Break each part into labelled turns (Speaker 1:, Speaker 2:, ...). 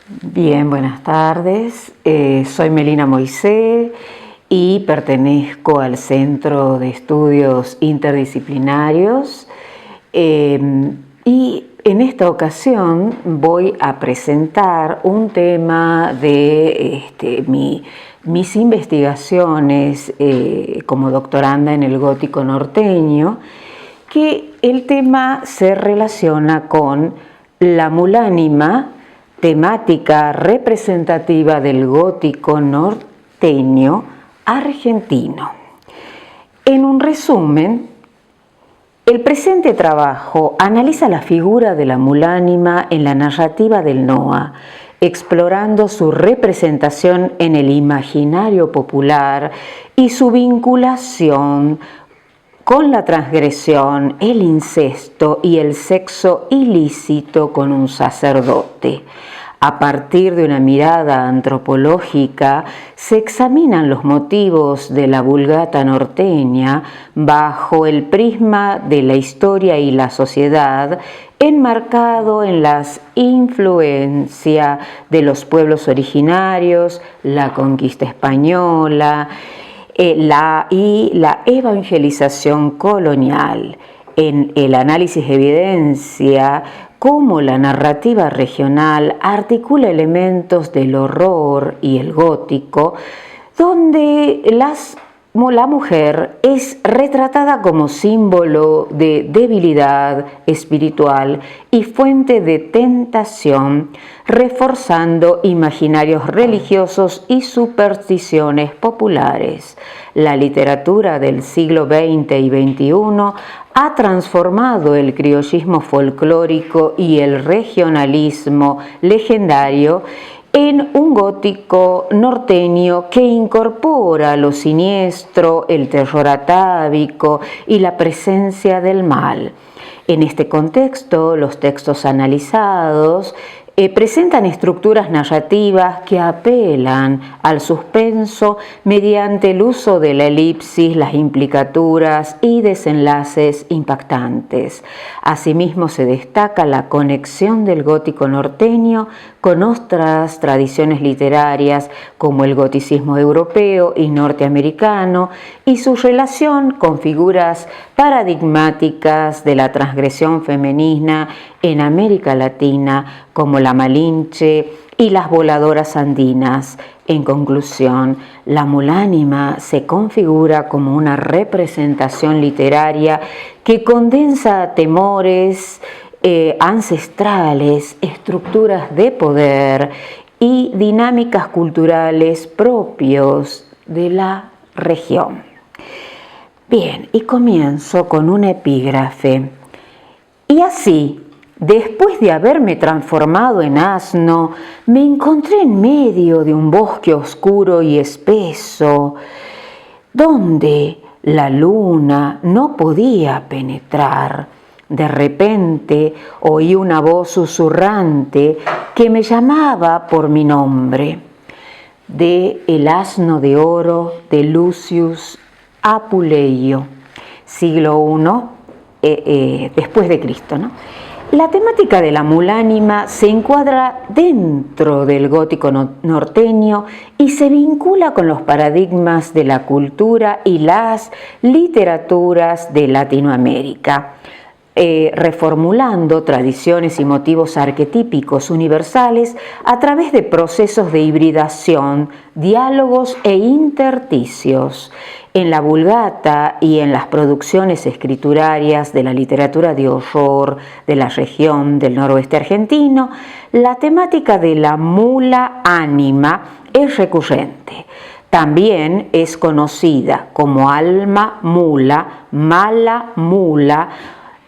Speaker 1: Bien, buenas tardes. Soy Melina Moisés y pertenezco al Centro de Estudios Interdisciplinarios. Y en esta ocasión voy a presentar un tema de mis investigaciones como doctoranda en el gótico norteño, que el tema se relaciona con la mulánima, temática representativa del gótico norteño argentino. En un resumen, el presente trabajo analiza la figura de la mulánima en la narrativa del Noa, explorando su representación en el imaginario popular y su vinculación con la transgresión, el incesto y el sexo ilícito con un sacerdote. A partir de una mirada antropológica, se examinan los motivos de la Vulgata norteña bajo el prisma de la historia y la sociedad, enmarcado en las influencias de los pueblos originarios, la conquista española, la evangelización colonial. En el análisis evidencia cómo la narrativa regional articula elementos del horror y el gótico, donde la mujer es retratada como símbolo de debilidad espiritual y fuente de tentación, reforzando imaginarios religiosos y supersticiones populares. La literatura del siglo XX y XXI ha transformado el criollismo folclórico y el regionalismo legendario en un gótico norteño que incorpora lo siniestro, el terror atávico y la presencia del mal. En este contexto, los textos analizados presentan estructuras narrativas que apelan al suspenso mediante el uso de la elipsis, las implicaturas y desenlaces impactantes. Asimismo, se destaca la conexión del gótico norteño con otras tradiciones literarias como el goticismo europeo y norteamericano y su relación con figuras paradigmáticas de la transgresión femenina en América Latina como la Malinche y las voladoras andinas. En conclusión, la mulánima se configura como una representación literaria que condensa temores ancestrales, estructuras de poder y dinámicas culturales propios de la región. Bien, y comienzo con un epígrafe. Y así, después de haberme transformado en asno, me encontré en medio de un bosque oscuro y espeso, donde la luna no podía penetrar. De repente oí una voz susurrante que me llamaba por mi nombre. De El asno de oro de Lucius Apuleio, siglo I después de Cristo, ¿no? La temática de la mulánima se encuadra dentro del gótico norteño y se vincula con los paradigmas de la cultura y las literaturas de Latinoamérica, reformulando tradiciones y motivos arquetípicos universales a través de procesos de hibridación, diálogos e intersticios. En la Vulgata y en las producciones escriturarias de la literatura de horror de la región del noroeste argentino, la temática de la mula ánima es recurrente. También es conocida como alma mula, mala mula,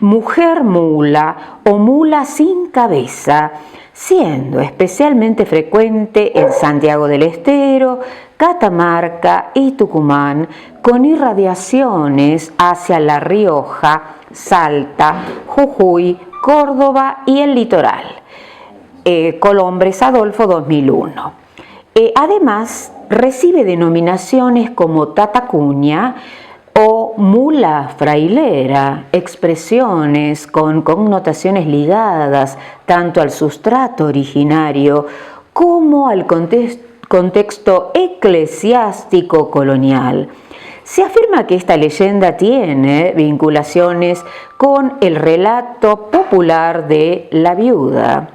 Speaker 1: mujer mula o mula sin cabeza, siendo especialmente frecuente en Santiago del Estero, Catamarca y Tucumán, con irradiaciones hacia La Rioja, Salta, Jujuy, Córdoba y el litoral. Colombres Adolfo 2001. Además, recibe denominaciones como tatacuña o mula frailera, expresiones con connotaciones ligadas tanto al sustrato originario como al contexto eclesiástico colonial. Se afirma que esta leyenda tiene vinculaciones con el relato popular de la viuda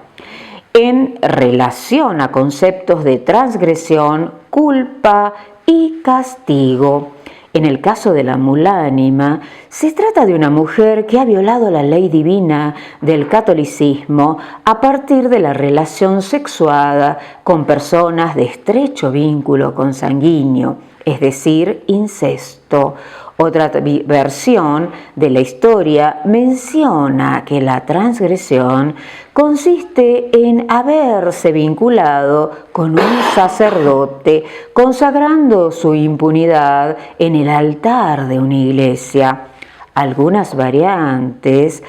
Speaker 1: en relación a conceptos de transgresión, culpa y castigo. En el caso de la mulánima, se trata de una mujer que ha violado la ley divina del catolicismo a partir de la relación sexuada con personas de estrecho vínculo consanguíneo, es decir, incesto. Otra versión de la historia menciona que la transgresión consiste en haberse vinculado con un sacerdote, consagrando su impunidad en el altar de una iglesia. Algunas variantes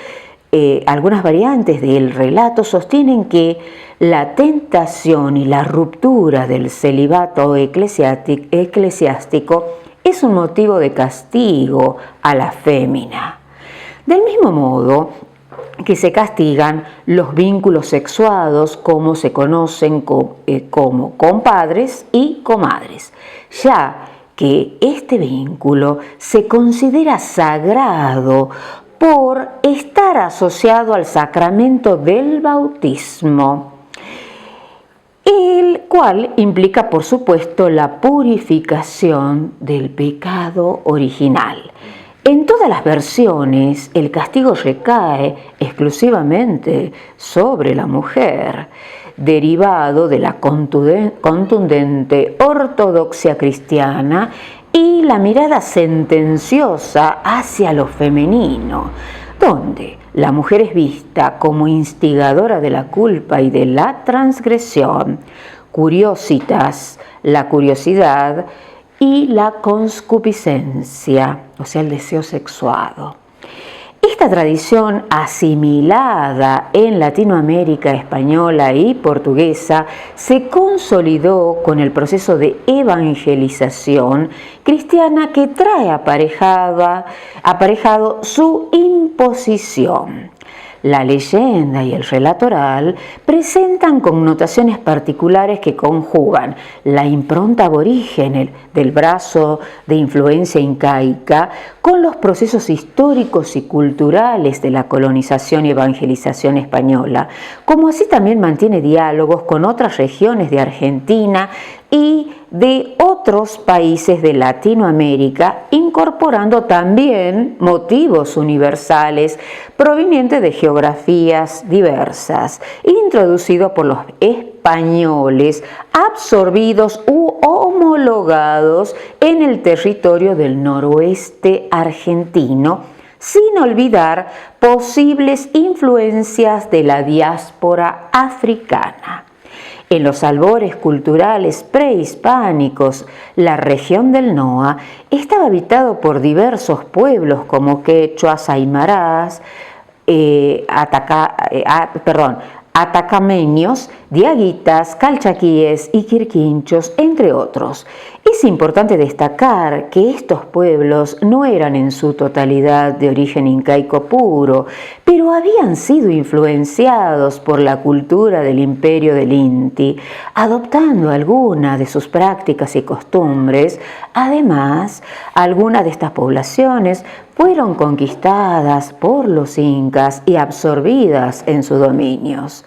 Speaker 1: del relato sostienen que la tentación y la ruptura del celibato eclesiástico es un motivo de castigo a la fémina. Del mismo modo que se castigan los vínculos sexuados, como se conocen como compadres y comadres, ya que este vínculo se considera sagrado por estar asociado al sacramento del bautismo, el cual implica, por supuesto, la purificación del pecado original. En todas las versiones, el castigo recae exclusivamente sobre la mujer, derivado de la contundente ortodoxia cristiana y la mirada sentenciosa hacia lo femenino, donde la mujer es vista como instigadora de la culpa y de la transgresión, curiositas, la curiosidad y la concupiscencia, o sea, el deseo sexuado. Esta tradición asimilada en Latinoamérica española y portuguesa se consolidó con el proceso de evangelización cristiana que trae aparejado su imposición. La leyenda y el relato oral presentan connotaciones particulares que conjugan la impronta aborigen del brazo de influencia incaica con los procesos históricos y culturales de la colonización y evangelización española, como así también mantiene diálogos con otras regiones de Argentina y de otros países de Latinoamérica, incorporando también motivos universales provenientes de geografías diversas, introducido por los españoles, absorbidos u homologados en el territorio del noroeste argentino, sin olvidar posibles influencias de la diáspora africana. En los albores culturales prehispánicos, la región del NOA estaba habitado por diversos pueblos como quechuas, aymarás, atacameños, diaguitas, calchaquíes y quirquinchos, entre otros. Es importante destacar que estos pueblos no eran en su totalidad de origen incaico puro, pero habían sido influenciados por la cultura del imperio del Inti, adoptando algunas de sus prácticas y costumbres. Además, algunas de estas poblaciones fueron conquistadas por los incas y absorbidas en sus dominios.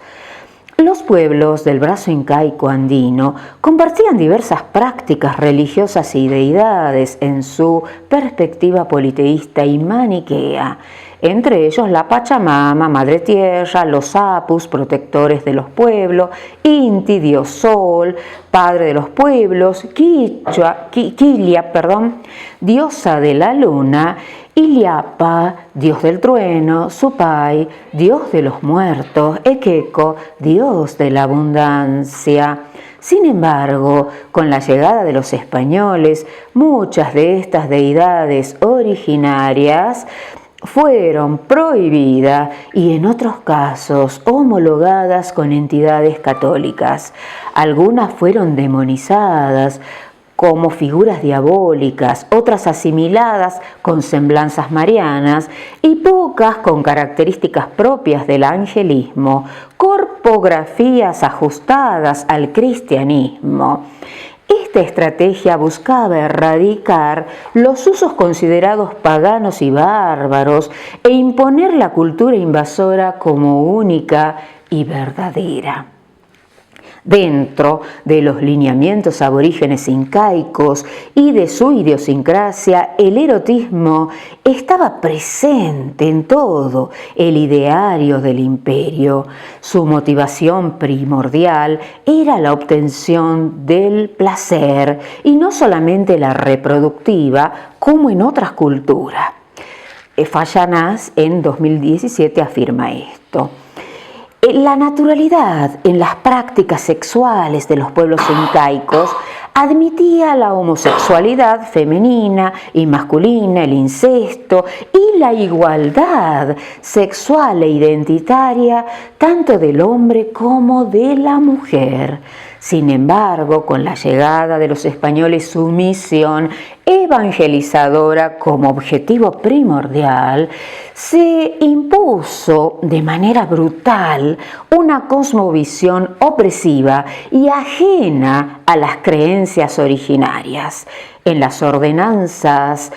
Speaker 1: Los pueblos del brazo incaico andino compartían diversas prácticas religiosas y deidades en su perspectiva politeísta y maniquea, entre ellos la Pachamama, Madre Tierra, los Apus, protectores de los pueblos, Inti, Dios Sol, Padre de los pueblos, Quilia, diosa de la luna, Iliapa, dios del trueno, Supai, dios de los muertos, Equeco, dios de la abundancia. Sin embargo, con la llegada de los españoles, muchas de estas deidades originarias fueron prohibidas y en otros casos homologadas con entidades católicas. Algunas fueron demonizadas, como figuras diabólicas, otras asimiladas con semblanzas marianas y pocas con características propias del angelismo, corpografías ajustadas al cristianismo. Esta estrategia buscaba erradicar los usos considerados paganos y bárbaros e imponer la cultura invasora como única y verdadera. Dentro de los lineamientos aborígenes incaicos y de su idiosincrasia, el erotismo estaba presente en todo el ideario del imperio. Su motivación primordial era la obtención del placer y no solamente la reproductiva como en otras culturas. Fayanás en 2017 afirma esto. La naturalidad en las prácticas sexuales de los pueblos incaicos admitía la homosexualidad femenina y masculina, el incesto y la igualdad sexual e identitaria tanto del hombre como de la mujer. Sin embargo, con la llegada de los españoles, su misión evangelizadora como objetivo primordial, se impuso de manera brutal una cosmovisión opresiva y ajena a las creencias originarias. En las ordenanzas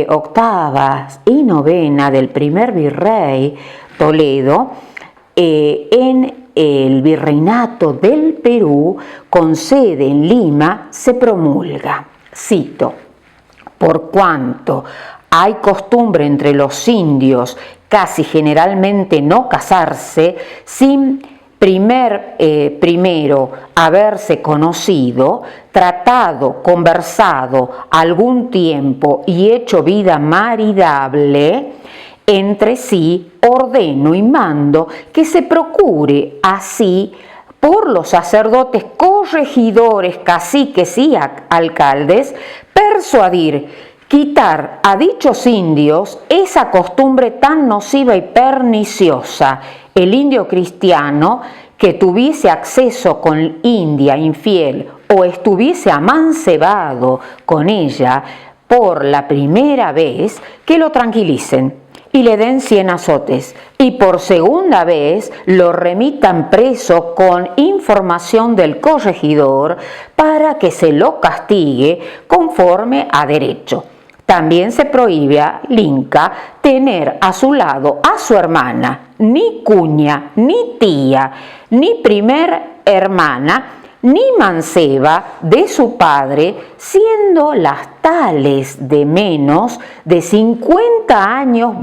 Speaker 1: octavas y novena del primer virrey Toledo, en el Virreinato del Perú, con sede en Lima, se promulga, cito, por cuanto hay costumbre entre los indios casi generalmente no casarse sin primero haberse conocido, tratado, conversado algún tiempo y hecho vida maridable, entre sí ordeno y mando que se procure así por los sacerdotes, corregidores, caciques y alcaldes, persuadir, quitar a dichos indios esa costumbre tan nociva y perniciosa. El indio cristiano que tuviese acceso con India infiel o estuviese amancebado con ella por la primera vez, que lo tranquilicen y le den 100 azotes, y por segunda vez lo remitan preso con información del corregidor para que se lo castigue conforme a derecho. También se prohíbe al Inca tener a su lado a su hermana, ni cuña, ni tía, ni primer hermana, ni manceba de su padre, siendo las tales de menos de 50 años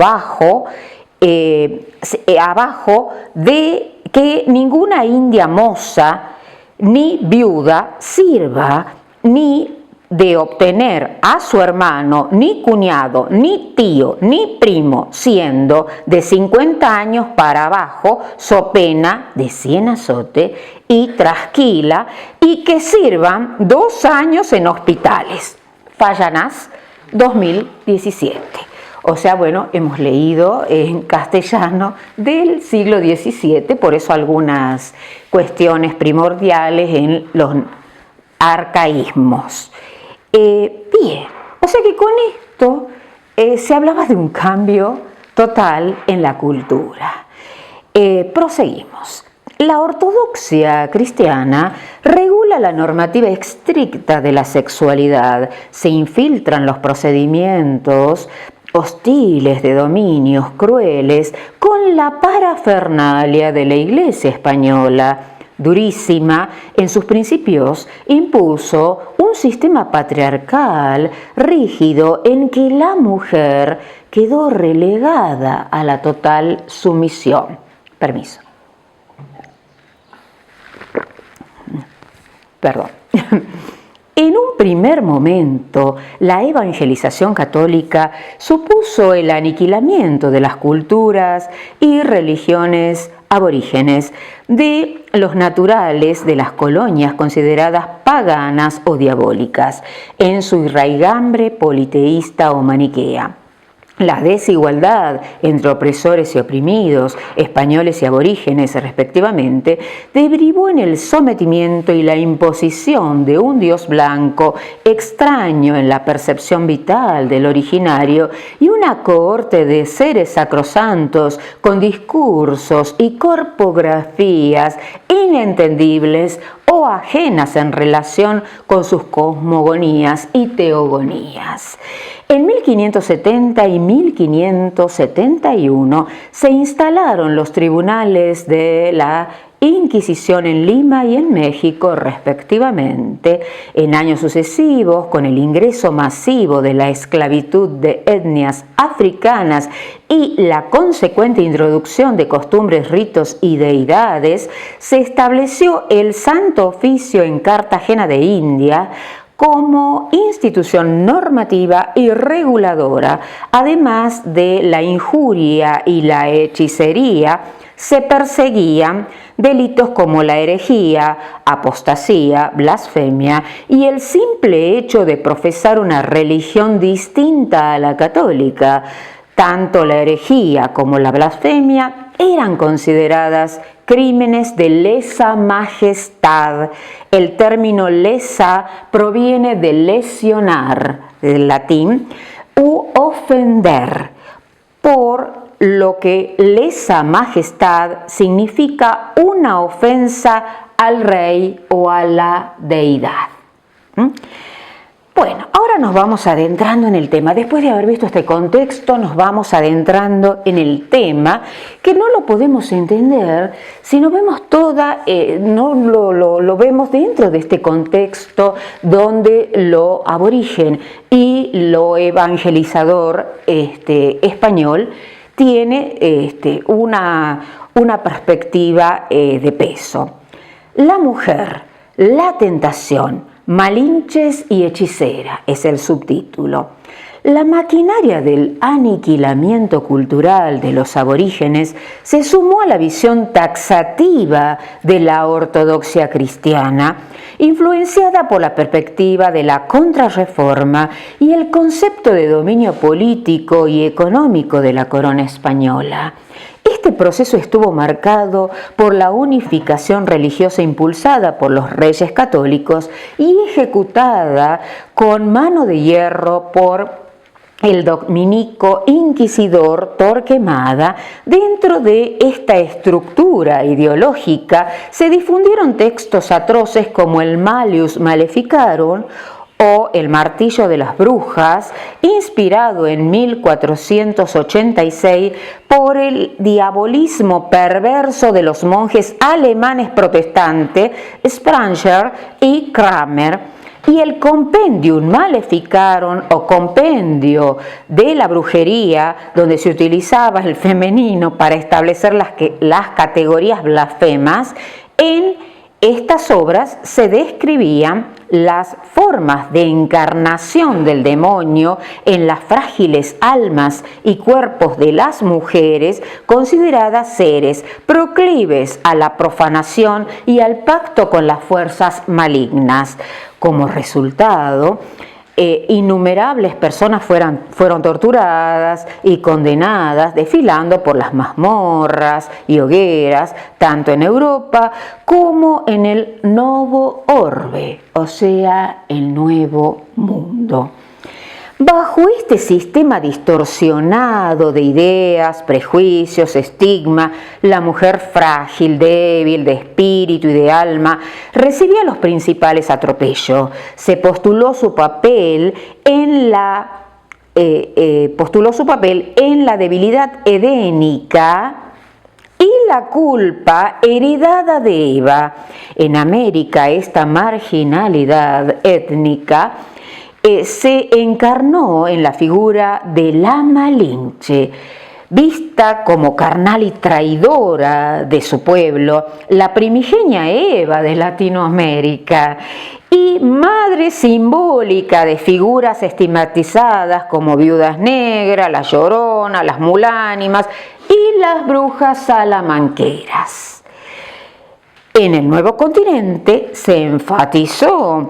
Speaker 1: abajo de que ninguna india moza ni viuda sirva, ni de obtener a su hermano, ni cuñado, ni tío, ni primo, siendo de 50 años para abajo, so pena de 100 azotes y trasquila, y que sirvan 2 años en hospitales. Fayanás, 2017. O sea, bueno, hemos leído en castellano del siglo XVII, por eso algunas cuestiones primordiales en los arcaísmos. Bien, o sea que con esto se hablaba de un cambio total en la cultura. Proseguimos. La ortodoxia cristiana regula la normativa estricta de la sexualidad, se infiltran los procedimientos hostiles de dominios crueles con la parafernalia de la Iglesia española. Durísima en sus principios, impuso un sistema patriarcal rígido en que la mujer quedó relegada a la total sumisión. Permiso. Perdón. En un primer momento, la evangelización católica supuso el aniquilamiento de las culturas y religiones aborígenes de los naturales de las colonias consideradas paganas o diabólicas, en su irraigambre politeísta o maniquea. La desigualdad entre opresores y oprimidos, españoles y aborígenes respectivamente, derivó en el sometimiento y la imposición de un Dios blanco extraño en la percepción vital del originario y una cohorte de seres sacrosantos con discursos y corpografías inentendibles o ajenas en relación con sus cosmogonías y teogonías. En 1570 y 1571 se instalaron los tribunales de la Inquisición en Lima y en México, respectivamente. En años sucesivos, con el ingreso masivo de la esclavitud de etnias africanas y la consecuente introducción de costumbres, ritos y deidades, se estableció el Santo Oficio en Cartagena de India como institución normativa y reguladora. Además de la injuria y la hechicería, se perseguían delitos como la herejía, apostasía, blasfemia y el simple hecho de profesar una religión distinta a la católica. Tanto la herejía como la blasfemia eran consideradas crímenes de lesa majestad. El término lesa proviene de lesionar, del latín, u ofender, por lo que lesa majestad significa una ofensa al rey o a la deidad. Bueno, ahora nos vamos adentrando en el tema. Después de haber visto este contexto, nos vamos adentrando en el tema, que no lo podemos entender si no vemos no lo vemos dentro de este contexto donde lo aborigen y lo evangelizador español tiene una perspectiva de peso. La mujer, la tentación, Malinches y hechicera es el subtítulo. La maquinaria del aniquilamiento cultural de los aborígenes se sumó a la visión taxativa de la ortodoxia cristiana, influenciada por la perspectiva de la contrarreforma y el concepto de dominio político y económico de la corona española. Este proceso estuvo marcado por la unificación religiosa impulsada por los reyes católicos y ejecutada con mano de hierro por el dominico inquisidor Torquemada. Dentro de esta estructura ideológica se difundieron textos atroces como el Malleus Maleficarum o el Martillo de las Brujas, inspirado en 1486 por el diabolismo perverso de los monjes alemanes protestantes Spranger y Kramer, y el Compendium Maleficarum o compendio de la brujería, donde se utilizaba el femenino para establecer las categorías blasfemas. En estas obras se describían las formas de encarnación del demonio en las frágiles almas y cuerpos de las mujeres, consideradas seres proclives a la profanación y al pacto con las fuerzas malignas. Como resultado, innumerables personas fueron torturadas y condenadas, desfilando por las mazmorras y hogueras, tanto en Europa como en el Novo Orbe, o sea, el Nuevo Mundo. Bajo este sistema distorsionado de ideas, prejuicios, estigma, la mujer frágil, débil, de espíritu y de alma, recibía los principales atropellos. Se postuló su papel en la debilidad edénica y la culpa heredada de Eva. En América, esta marginalidad étnica se encarnó en la figura de la Malinche, vista como carnal y traidora de su pueblo, la primigenia Eva de Latinoamérica y madre simbólica de figuras estigmatizadas como Viudas Negras, la Llorona, las Mulánimas y las brujas salamanqueras. En el Nuevo Continente se enfatizó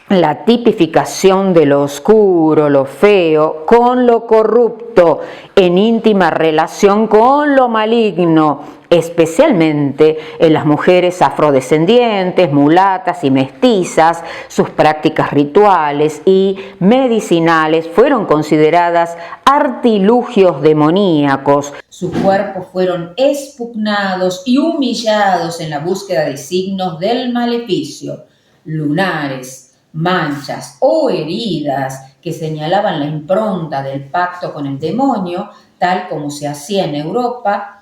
Speaker 1: la tipificación de lo oscuro, lo feo, con lo corrupto, en íntima relación con lo maligno, especialmente en las mujeres afrodescendientes, mulatas y mestizas. Sus prácticas rituales y medicinales fueron consideradas artilugios demoníacos. Sus cuerpos fueron expugnados y humillados en la búsqueda de signos del maleficio, lunares, manchas o heridas que señalaban la impronta del pacto con el demonio, tal como se hacía en Europa,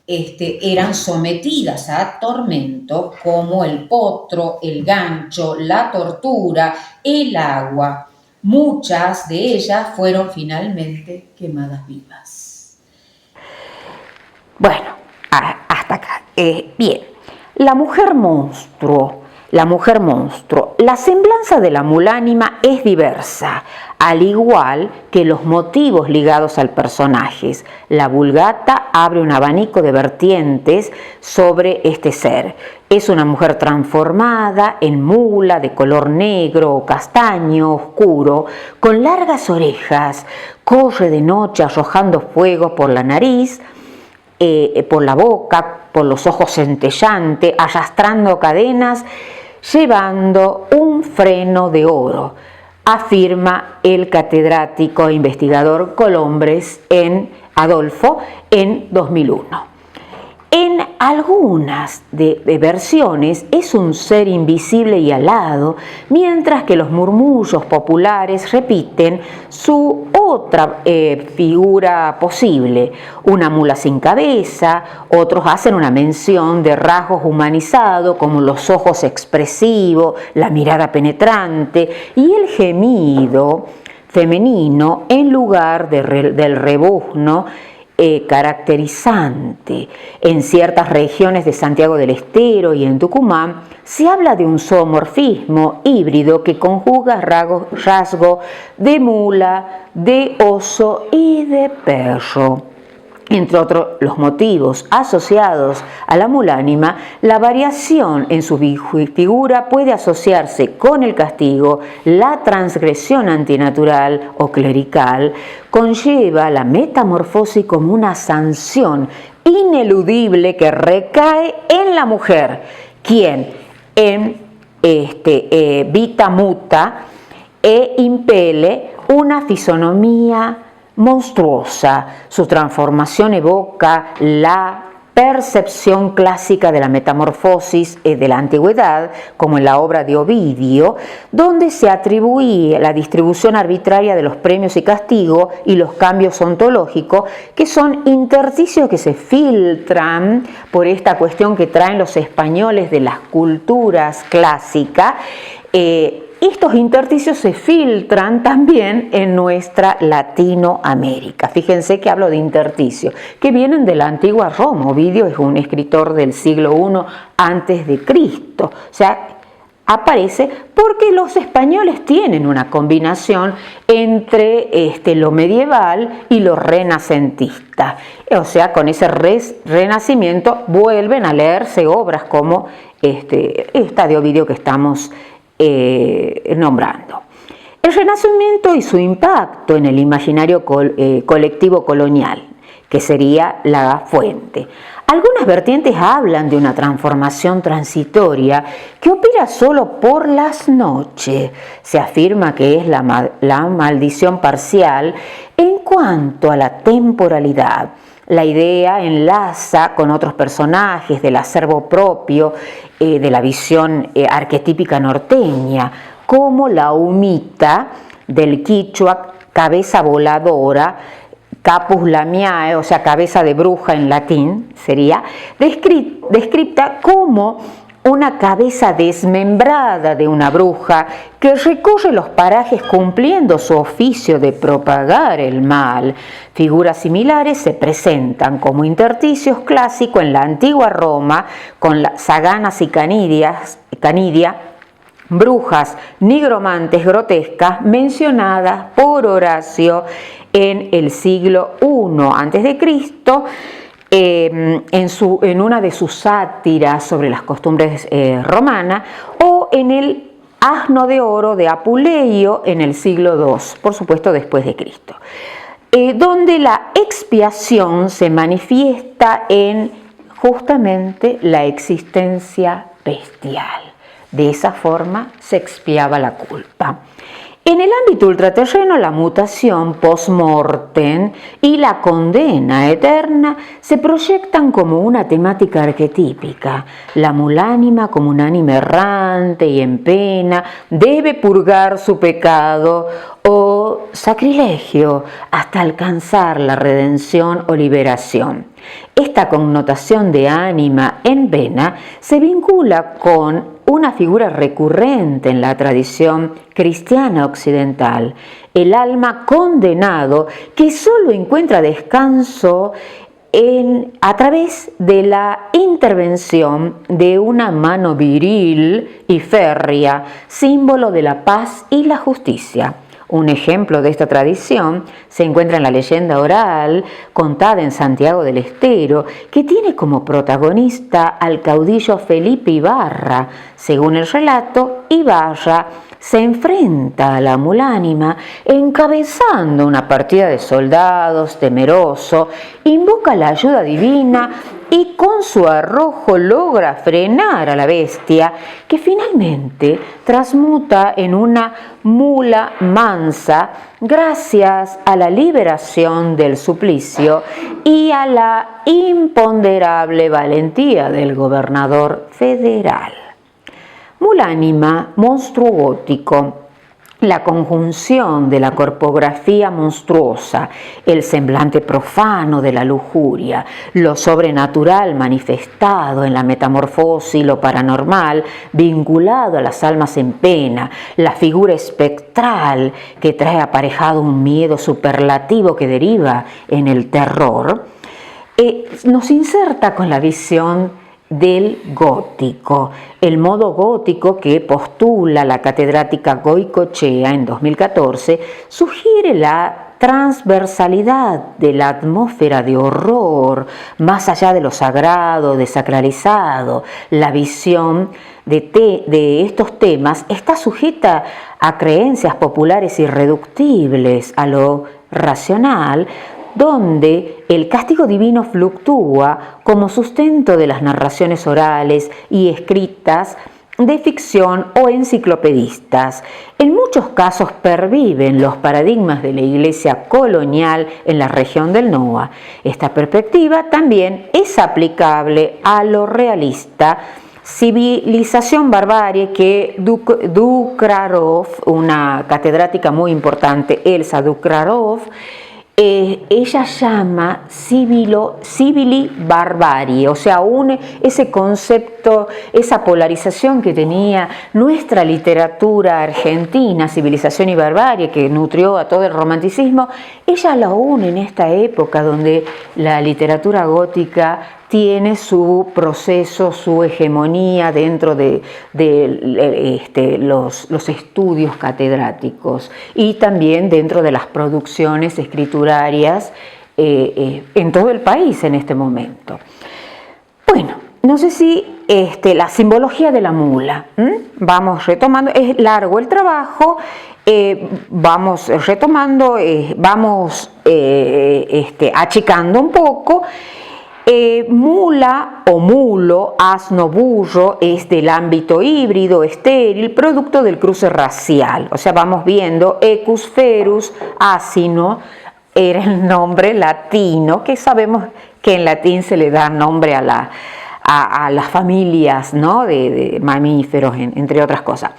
Speaker 1: eran sometidas a tormentos como el potro, el gancho, la tortura, el agua. Muchas de ellas fueron finalmente quemadas vivas. Bueno, hasta acá. Bien, la mujer monstruo. La semblanza de la mulánima es diversa, al igual que los motivos ligados al personaje. La Vulgata abre un abanico de vertientes sobre este ser. Es una mujer transformada en mula de color negro o castaño oscuro, con largas orejas, corre de noche arrojando fuego por la nariz, por la boca, por los ojos centellantes, arrastrando cadenas, llevando un freno de oro, afirma el catedrático e investigador Colombres Adolfo en 2001. En algunas versiones es un ser invisible y alado, mientras que los murmullos populares repiten su otra figura posible, una mula sin cabeza. Otros hacen una mención de rasgos humanizados como los ojos expresivos, la mirada penetrante y el gemido femenino en lugar del rebuzno caracterizante. En ciertas regiones de Santiago del Estero y en Tucumán se habla de un zoomorfismo híbrido que conjuga rasgo de mula, de oso y de perro. Entre otros los motivos asociados a la mulánima, la variación en su figura puede asociarse con el castigo, la transgresión antinatural o clerical, conlleva la metamorfosis como una sanción ineludible que recae en la mujer, quien en vita muta e impele una fisonomía monstruosa. Su transformación evoca la percepción clásica de la metamorfosis de la antigüedad, como en la obra de Ovidio, donde se atribuía la distribución arbitraria de los premios y castigos y los cambios ontológicos, que son intersticios que se filtran por esta cuestión que traen los españoles de las culturas clásicas. Estos intersticios se filtran también en nuestra Latinoamérica. Fíjense que hablo de intersticios, que vienen de la antigua Roma. Ovidio es un escritor del siglo I antes de Cristo. O sea, aparece porque los españoles tienen una combinación entre lo medieval y lo renacentista. O sea, con ese renacimiento vuelven a leerse obras como esta de Ovidio que estamos nombrando. El Renacimiento y su impacto en el imaginario colectivo colonial, que sería la fuente. Algunas vertientes hablan de una transformación transitoria que opera solo por las noches. Se afirma que es la maldición parcial en cuanto a la temporalidad. La idea enlaza con otros personajes del acervo propio de la visión arquetípica norteña, como la humita del quichua, cabeza voladora, capus lamiae, o sea, cabeza de bruja en latín, sería descrita como una cabeza desmembrada de una bruja que recorre los parajes cumpliendo su oficio de propagar el mal. Figuras similares se presentan como intersticios clásicos en la antigua Roma con las saganas y canidia, brujas nigromantes grotescas mencionadas por Horacio en el siglo I a.C., en una de sus sátiras sobre las costumbres romanas, o en el Asno de oro de Apuleio en el siglo II, por supuesto después de Cristo, donde la expiación se manifiesta en justamente la existencia bestial. De esa forma se expiaba la culpa. En el ámbito ultraterreno, la mutación post-mortem y la condena eterna se proyectan como una temática arquetípica. La mulánima, como un ánima errante y en pena, debe purgar su pecado o sacrilegio hasta alcanzar la redención o liberación. Esta connotación de ánima en pena se vincula con una figura recurrente en la tradición cristiana occidental, el alma condenado que solo encuentra descanso a través de la intervención de una mano viril y férrea, símbolo de la paz y la justicia. Un ejemplo de esta tradición se encuentra en la leyenda oral contada en Santiago del Estero, que tiene como protagonista al caudillo Felipe Ibarra. Según el relato, Ibarra se enfrenta a la mulánima encabezando una partida de soldados, temeroso, invoca la ayuda divina y con su arrojo logra frenar a la bestia, que finalmente transmuta en una mula mansa gracias a la liberación del suplicio y a la imponderable valentía del gobernador federal. Mulánima, monstruo gótico. La conjunción de la corpografía monstruosa, el semblante profano de la lujuria, lo sobrenatural manifestado en la metamorfosis, lo paranormal vinculado a las almas en pena, la figura espectral que trae aparejado un miedo superlativo que deriva en el terror, nos inserta con la visión del gótico, el modo gótico que postula la catedrática Goicoechea en 2014 sugiere la transversalidad de la atmósfera de horror, más allá de lo sagrado, desacralizado. La visión de estos temas está sujeta a creencias populares irreductibles a lo racional, donde el castigo divino fluctúa como sustento de las narraciones orales y escritas de ficción o enciclopedistas. En muchos casos perviven los paradigmas de la Iglesia colonial en la región del NOA. Esta perspectiva también es aplicable a lo realista, civilización barbarie, que Dukrarov, una catedrática muy importante, Elsa Dukrarov, ella llama civili barbarie, o sea, une ese concepto, esa polarización que tenía nuestra literatura argentina, civilización y barbarie, que nutrió a todo el romanticismo. Ella la une en esta época donde la literatura gótica tiene su proceso, su hegemonía dentro de los estudios catedráticos y también dentro de las producciones escriturarias en todo el país en este momento. Bueno, no sé si la simbología de la mula, vamos retomando, es largo el trabajo, vamos retomando, vamos achicando un poco. Mula o mulo, asno, burro, es del ámbito híbrido, estéril, producto del cruce racial. O sea, vamos viendo Equus ferus, asino, era el nombre latino, que sabemos que en latín se le da nombre a las familias, ¿no?, de mamíferos, entre otras cosas.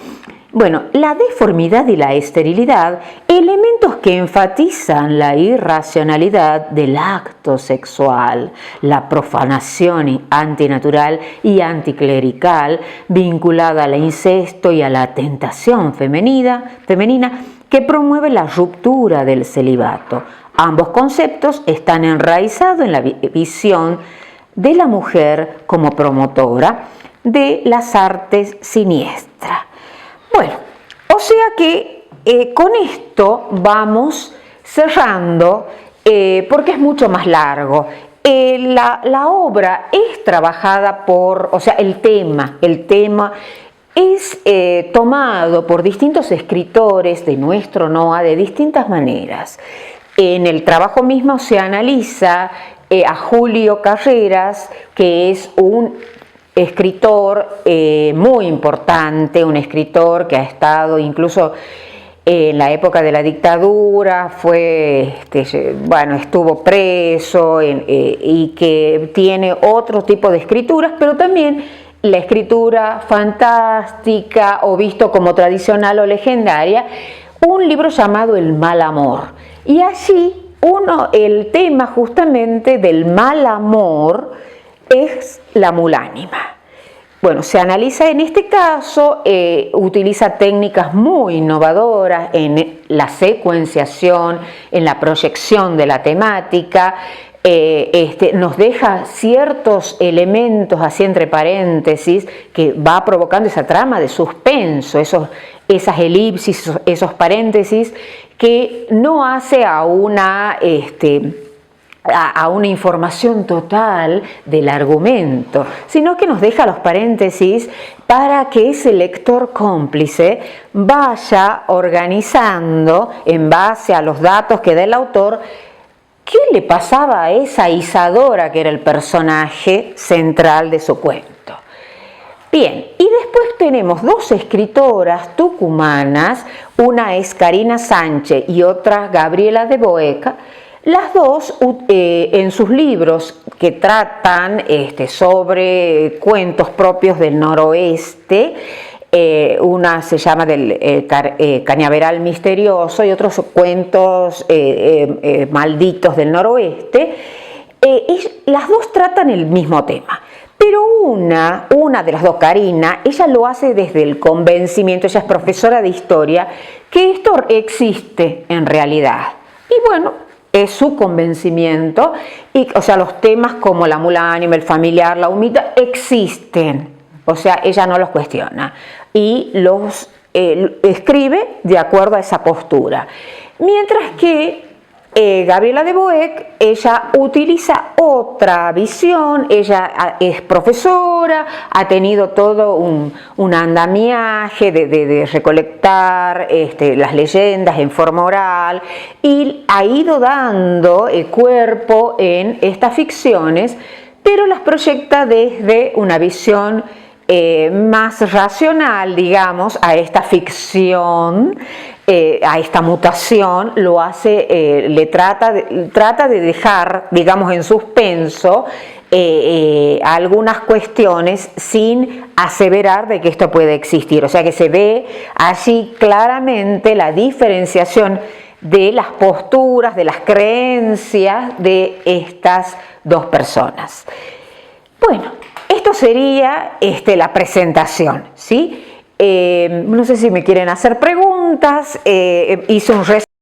Speaker 1: Bueno, la deformidad y la esterilidad, elementos que enfatizan la irracionalidad del acto sexual, la profanación antinatural y anticlerical vinculada al incesto y a la tentación femenina que promueve la ruptura del celibato. Ambos conceptos están enraizados en la visión de la mujer como promotora de las artes siniestras. Bueno, o sea que con esto vamos cerrando, porque es mucho más largo. La obra es trabajada o sea, el tema es tomado por distintos escritores de nuestro NOA de distintas maneras. En el trabajo mismo se analiza a Julio Carreras, que es un escritor muy importante, un escritor que ha estado incluso en la época de la dictadura, estuvo preso y que tiene otro tipo de escrituras, pero también la escritura fantástica o visto como tradicional o legendaria, un libro llamado El mal amor. Y allí el tema justamente del mal amor es la mulánima. Bueno, se analiza en este caso, utiliza técnicas muy innovadoras en la secuenciación, en la proyección de la temática, nos deja ciertos elementos así entre paréntesis que va provocando esa trama de suspenso, esas elipsis, esos paréntesis que no hace a una información total del argumento, sino que nos deja los paréntesis para que ese lector cómplice vaya organizando en base a los datos que da el autor qué le pasaba a esa Isadora que era el personaje central de su cuento. Bien, y después tenemos dos escritoras tucumanas, una es Karina Sánchez y otra Gabriela de Boeca. Las dos en sus libros que tratan sobre cuentos propios del noroeste, una se llama Cañaveral Misterioso y otros cuentos malditos del noroeste, las dos tratan el mismo tema. Pero una de las dos, Karina, ella lo hace desde el convencimiento, ella es profesora de historia, que esto existe en realidad. Y bueno, es su convencimiento, o sea, los temas como la mulánima, el familiar, la humita, existen, o sea, ella no los cuestiona y los escribe de acuerdo a esa postura. Mientras que Gabriela de Boeck, ella utiliza otra visión, ella es profesora, ha tenido todo un andamiaje de recolectar las leyendas en forma oral y ha ido dando el cuerpo en estas ficciones, pero las proyecta desde una visión más racional, digamos, a esta ficción, a esta mutación, lo hace, trata de dejar, digamos, en suspenso algunas cuestiones sin aseverar de que esto puede existir. O sea que se ve allí claramente la diferenciación de las posturas, de las creencias de estas dos personas. Bueno, esto sería la presentación, ¿sí? No sé si me quieren hacer preguntas, hice un resumen.